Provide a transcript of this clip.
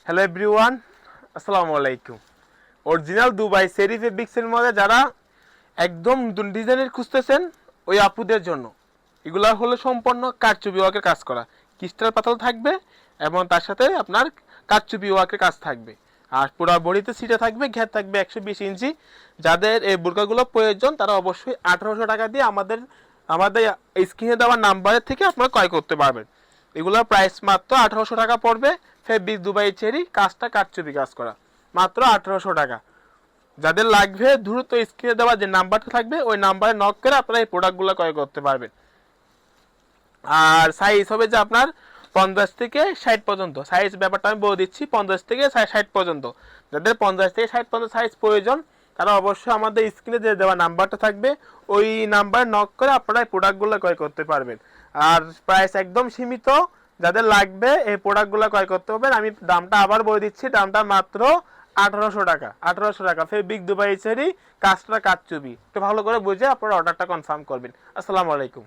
Hello everyone, আসসালামু আলাইকুম। Original Dubai সেরি ফেব্রিক্সের মধ্যে যারা একদম নতুন ডিজাইনের খুঁজতেছেন ওই আপুদের জন্য এগুলা হলো সম্পূর্ণ কারচুপি ওয়ার্কের কাজ করা। ক্রিস্টাল পাথর থাকবে এবং তার সাথে আপনার কারচুপি ওয়ার্কের কাজ থাকবে। আর পুরো বডিতে সিটে থাকবে, ঘের থাকবে 120 ইঞ্চি। যাদের এই বোরকাগুলো প্রয়োজন তারা অবশ্যই 1800 টাকা দিয়ে আমাদের আমাদের স্ক্রিনে দেওয়া নাম্বারের থেকে আপনারা ক্রয় করতে পারবেন। এগুলোর প্রাইস মাত্র 1800 টাকা পড়বে। ফেব্রিক দুবাই চেরি, কাজটা কারচুপি কাজ করা, মাত্র 1800 টাকা। যাদের লাগবে দ্রুত স্ক্রিনে দেওয়া যে নাম্বারটা থাকবে ওই নাম্বারে নক করে আপনারা এই প্রোডাক্টগুলো ক্রয় করতে পারবেন। আর সাইজ হবে যে আপনার 50 থেকে 60 পর্যন্ত। সাইজ ব্যাপারটা আমি বলে দিচ্ছি, 50 থেকে 60 পর্যন্ত। যাদের 50 থেকে 60 পর্যন্ত সাইজ প্রয়োজন তারা অবশ্যই আমাদের স্ক্রিনে যে দেওয়া নাম্বারটা থাকবে ওই নাম্বারে নক করে আপনারা এই প্রোডাক্টগুলো ক্রয় করতে পারবেন। আর প্রাইস একদম সীমিত, যাদের লাগবে এই প্রোডাক্টগুলো ক্রয় করতে পারবেন। আমি দামটা আবার বলে দিচ্ছি, দামটা মাত্র 1800 টাকা। 1800 টাকা ফেব্রিক দুবাই চেরি, কাজটা কারচুপি। একটু ভালো করে বুঝে আপনারা অর্ডারটা কনফার্ম করবেন। আসসালামু আলাইকুম।